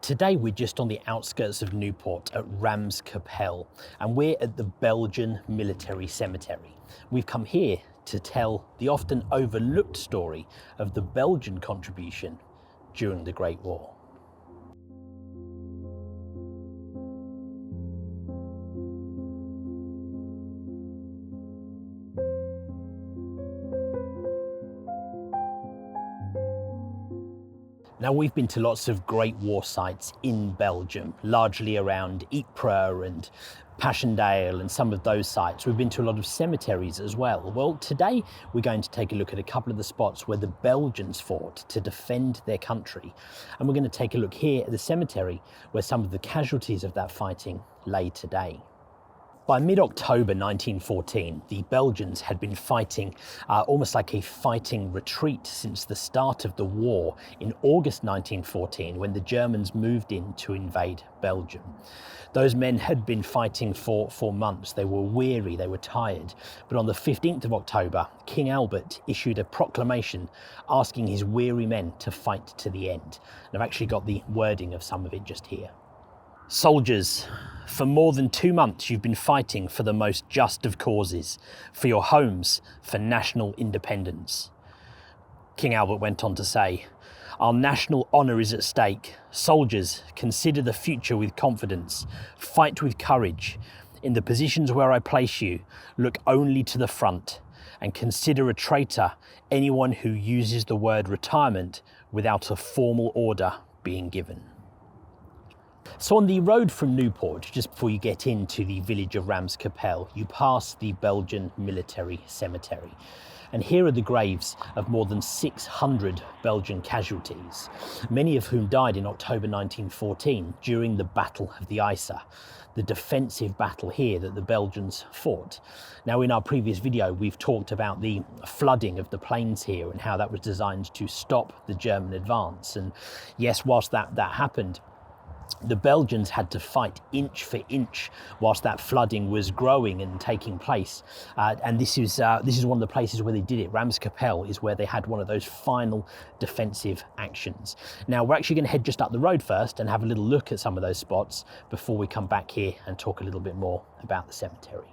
Today we're just on the outskirts of Newport at Ramskapelle, and we're at the Belgian Military Cemetery. We've come here to tell the often overlooked story of the Belgian contribution during the Great War. Now, we've been to lots of Great War sites in Belgium, largely around Ypres and Passchendaele and some of those sites. We've been to a lot of cemeteries as well. Well, today we're going to take a look at a couple of the spots where the Belgians fought to defend their country. And we're going to take a look here at the cemetery where some of the casualties of that fighting lay today. By mid-October 1914, the Belgians had been fighting almost like a fighting retreat since the start of the war in August 1914, when the Germans moved in to invade Belgium. Those men had been fighting for months. They were weary, they were tired. But on the 15th of October, King Albert issued a proclamation asking his weary men to fight to the end. And I've actually got the wording of some of it just here. Soldiers, for more than 2 months you've been fighting for the most just of causes, for your homes, for national independence. King Albert went on to say, "Our national honour is at stake. Soldiers, consider the future with confidence. Fight with courage. In the positions where I place you, look only to the front, and consider a traitor anyone who uses the word retirement without a formal order being given." So on the road from Newport, just before you get into the village of Ramskapelle, you pass the Belgian Military Cemetery. And here are the graves of more than 600 Belgian casualties, many of whom died in October 1914 during the Battle of the Yser, the defensive battle here that the Belgians fought. Now, in our previous video, we've talked about the flooding of the plains here and how that was designed to stop the German advance. And yes, whilst that happened, the Belgians had to fight inch for inch whilst that flooding was growing and taking place. And this is one of the places where they did it. Ramskapelle is where they had one of those final defensive actions. Now, we're actually going to head just up the road first and have a little look at some of those spots before we come back here and talk a little bit more about the cemetery.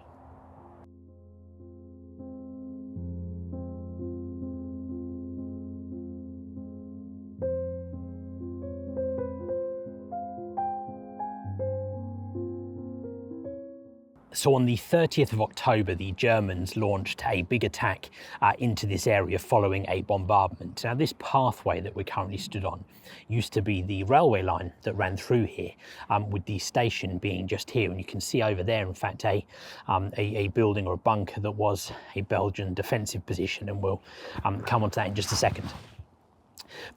So on the 30th of October, the Germans launched a big attack into this area following a bombardment. Now, this pathway that we're currently stood on used to be the railway line that ran through here, with the station being just here. And you can see over there, in fact, a building or a bunker that was a Belgian defensive position, and we'll come on to that in just a second.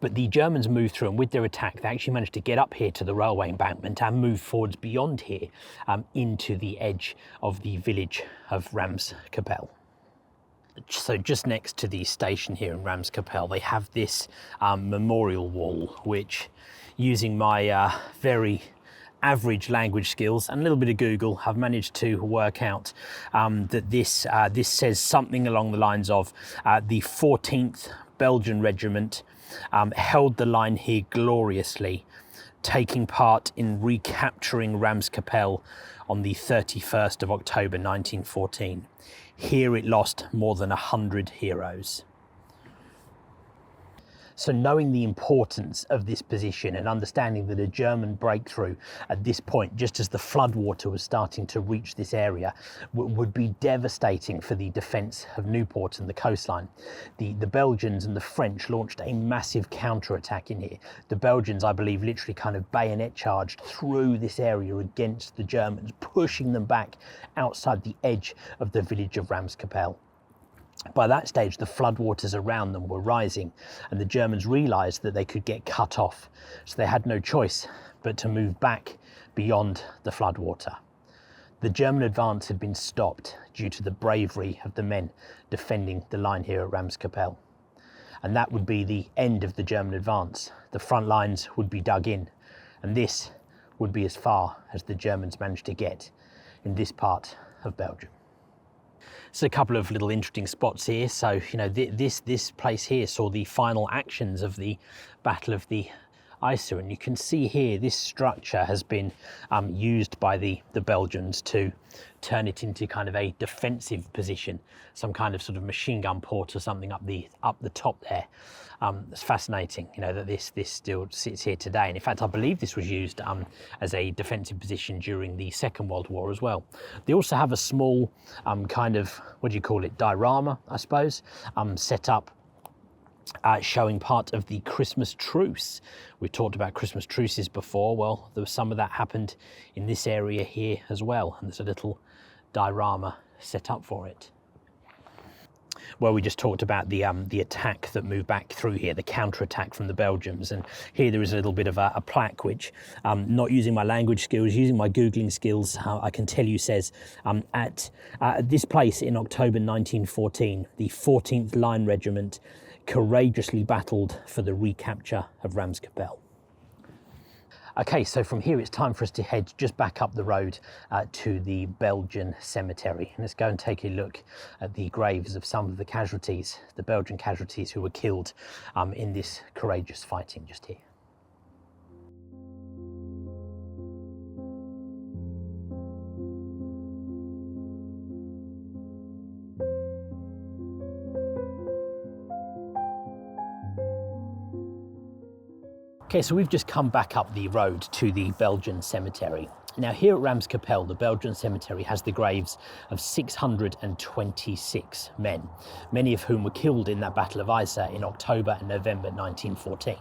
But the Germans moved through, and with their attack, they actually managed to get up here to the railway embankment and move forwards beyond here into the edge of the village of Ramskapelle. So just next to the station here in Ramskapelle, they have this memorial wall, which, using my very average language skills and a little bit of Google, I've managed to work out that this says something along the lines of the 14th Belgian Regiment held the line here gloriously, taking part in recapturing Ramskapelle on the 31st of October 1914. Here it lost more than 100 heroes. So knowing the importance of this position and understanding that a German breakthrough at this point, just as the floodwater was starting to reach this area, would be devastating for the defence of Newport and the coastline, the Belgians and the French launched a massive counterattack in here. The Belgians, I believe, literally kind of bayonet charged through this area against the Germans, pushing them back outside the edge of the village of Ramskapelle. By that stage, the floodwaters around them were rising, and the Germans realised that they could get cut off, so they had no choice but to move back beyond the floodwater. The German advance had been stopped due to the bravery of the men defending the line here at Ramskapelle, and that would be the end of the German advance. The front lines would be dug in, and this would be as far as the Germans managed to get in this part of Belgium. So a couple of little interesting spots here. So, you know, this place here saw the final actions of the Battle of the Yser, and you can see here this structure has been used by the Belgians to turn it into kind of a defensive position, some kind of sort of machine gun port or something up the top there. It's fascinating, you know, that this still sits here today. And in fact, I believe this was used as a defensive position during the Second World War as well. They also have a small kind of, what do you call it, diorama, I suppose, set up showing part of the Christmas truce. We've talked about Christmas truces before. Well, there was some of that happened in this area here as well, and there's a little diorama set up for it. Well, we just talked about the attack that moved back through here, the counter-attack from the Belgians, and here there is a little bit of a plaque which, not using my language skills, using my Googling skills, I can tell you says, at this place in October 1914, the 14th Line Regiment courageously battled for the recapture of Ramskapelle. Okay, so from here it's time for us to head just back up the road to the Belgian cemetery. And let's go and take a look at the graves of some of the casualties, the Belgian casualties who were killed in this courageous fighting just here. Okay, so we've just come back up the road to the Belgian cemetery. Now here at Ramskapelle, the Belgian cemetery has the graves of 626 men, many of whom were killed in that Battle of Yser in October and November 1914.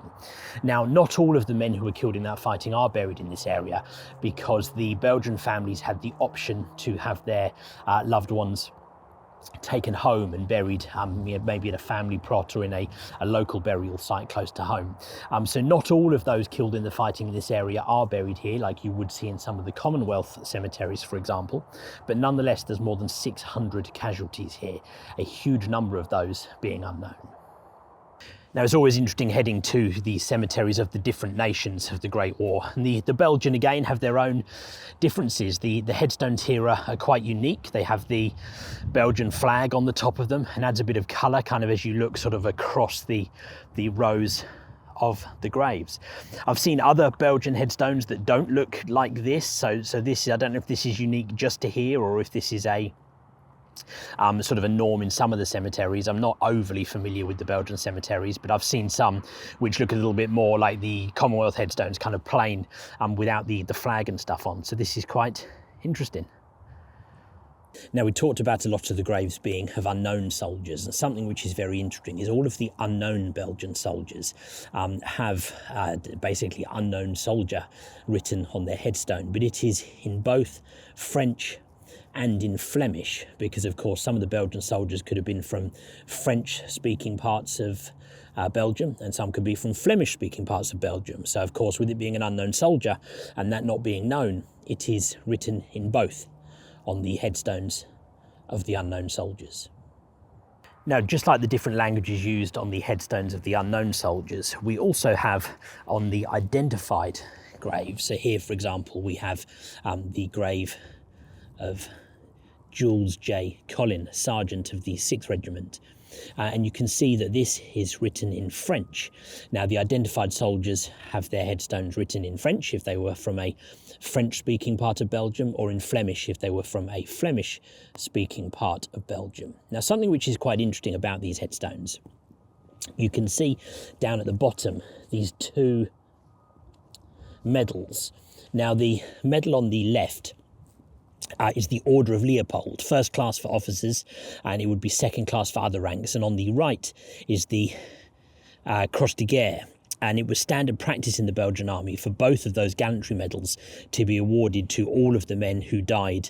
Now, not all of the men who were killed in that fighting are buried in this area, because the Belgian families had the option to have their loved ones taken home and buried maybe in a family plot or in a local burial site close to home. So not all of those killed in the fighting in this area are buried here, like you would see in some of the Commonwealth cemeteries, for example. But nonetheless, there's more than 600 casualties here, a huge number of those being unknown. Now, it's always interesting heading to the cemeteries of the different nations of the Great War. And the Belgian, again, have their own differences. The headstones here are quite unique. They have the Belgian flag on the top of them and adds a bit of colour kind of as you look sort of across the rows of the graves. I've seen other Belgian headstones that don't look like this. So this, I don't know if this is unique just to here or if this is a sort of a norm in some of the cemeteries. I'm not overly familiar with the Belgian cemeteries, but I've seen some which look a little bit more like the Commonwealth headstones, kind of plain without the flag and stuff on. So this is quite interesting. Now, we talked about a lot of the graves being of unknown soldiers, and something which is very interesting is all of the unknown Belgian soldiers have basically unknown soldier written on their headstone, but it is in both French and in Flemish, because of course some of the Belgian soldiers could have been from French-speaking parts of Belgium, and some could be from Flemish-speaking parts of Belgium. So of course, with it being an unknown soldier and that not being known, it is written in both on the headstones of the unknown soldiers. Now, just like the different languages used on the headstones of the unknown soldiers, we also have on the identified graves. So here, for example, we have the grave of Jules J. Collin, Sergeant of the 6th Regiment. And you can see that this is written in French. Now, the identified soldiers have their headstones written in French if they were from a French-speaking part of Belgium, or in Flemish if they were from a Flemish-speaking part of Belgium. Now, something which is quite interesting about these headstones, you can see down at the bottom these two medals. Now, the medal on the left is the Order of Leopold, first class for officers, and it would be second class for other ranks. And on the right is the Cross de Guerre, and it was standard practice in the Belgian army for both of those gallantry medals to be awarded to all of the men who died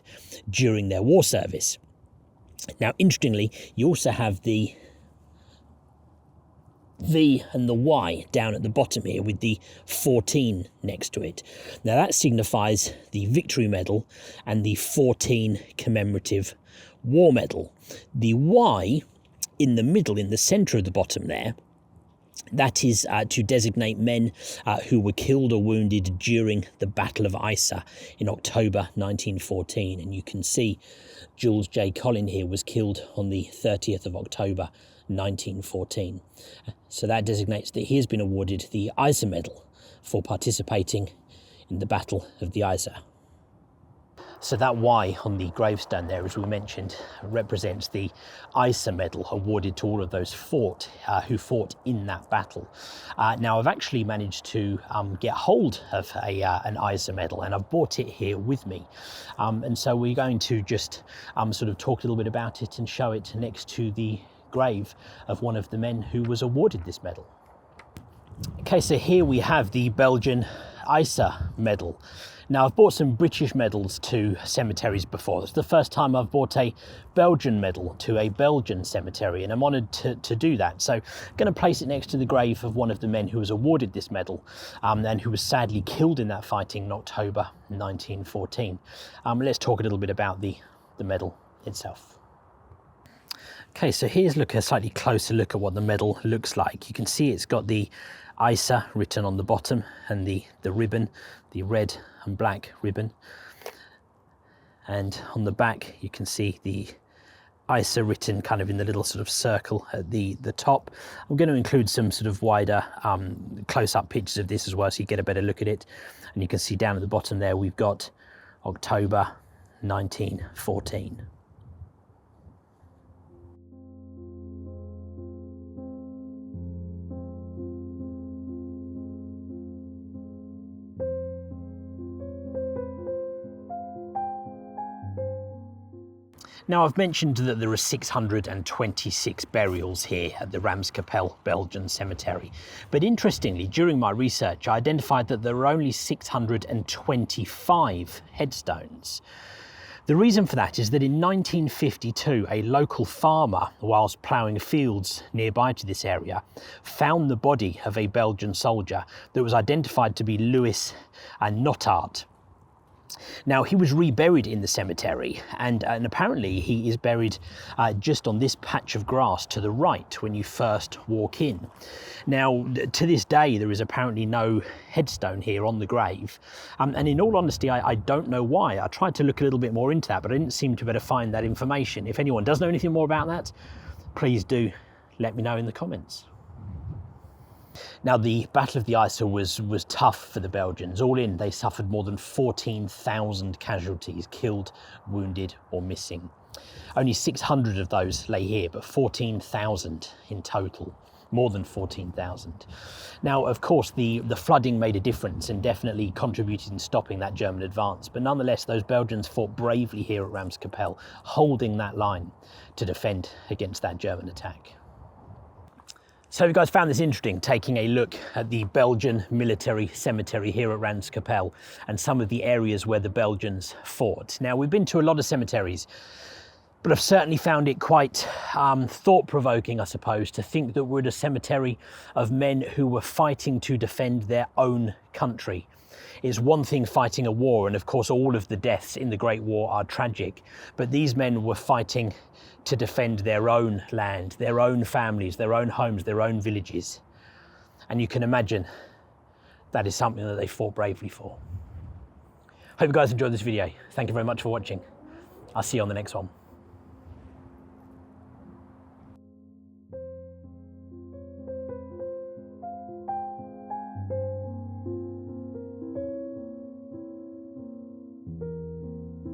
during their war service. Now, interestingly, you also have the V and the Y down at the bottom here with the 14 next to it. Now that signifies the Victory Medal and the 14 commemorative War Medal. The Y in the middle, in the centre of the bottom there, that is to designate men who were killed or wounded during the Battle of Yser in October 1914. And you can see Jules J. Collin here was killed on the 30th of October 1914. So that designates that he has been awarded the Yser Medal for participating in the Battle of the Yser. So that Y on the gravestone there, as we mentioned, represents the Yser medal awarded to all of those who fought in that battle. Now, I've actually managed to get hold of an Yser medal, and I've brought it here with me. And so we're going to just sort of talk a little bit about it and show it next to the grave of one of the men who was awarded this medal. Okay, so here we have the Belgian Yser medal. Now, I've brought some British medals to cemeteries before. It's the first time I've brought a Belgian medal to a Belgian cemetery, and I'm honoured to do that. So I'm going to place it next to the grave of one of the men who was awarded this medal and who was sadly killed in that fighting in October 1914. Let's talk a little bit about the medal itself. Okay, so here's a slightly closer look at what the medal looks like. You can see it's got the Yser written on the bottom and the ribbon, the red and black ribbon. And on the back you can see the Yser written kind of in the little sort of circle at the top. I'm going to include some sort of wider close-up pictures of this as well, so you get a better look at it. And you can see down at the bottom there we've got October 1914. Now, I've mentioned that there are 626 burials here at the Ramskapelle Belgian cemetery. But interestingly, during my research, I identified that there are only 625 headstones. The reason for that is that in 1952, a local farmer, whilst ploughing fields nearby to this area, found the body of a Belgian soldier that was identified to be Louis Notard. Now, he was reburied in the cemetery, and apparently he is buried just on this patch of grass to the right when you first walk in. Now, to this day, there is apparently no headstone here on the grave, and in all honesty, I don't know why. I tried to look a little bit more into that, but I didn't seem to be able to find that information. If anyone does know anything more about that, please do let me know in the comments. Now, the Battle of the Yser was tough for the Belgians. All in, they suffered more than 14,000 casualties, killed, wounded or missing. Only 600 of those lay here, but 14,000 in total, more than 14,000. Now, of course, the flooding made a difference and definitely contributed in stopping that German advance. But nonetheless, those Belgians fought bravely here at Ramskapelle, holding that line to defend against that German attack. So if you guys found this interesting, taking a look at the Belgian military cemetery here at Ramskapelle and some of the areas where the Belgians fought. Now, we've been to a lot of cemeteries, but I've certainly found it quite thought-provoking, I suppose, to think that we're at a cemetery of men who were fighting to defend their own country. It's one thing fighting a war, and of course all of the deaths in the Great War are tragic, but these men were fighting to defend their own land, their own families, their own homes, their own villages. And you can imagine that is something that they fought bravely for. Hope you guys enjoyed this video. Thank you very much for watching. I'll see you on the next one.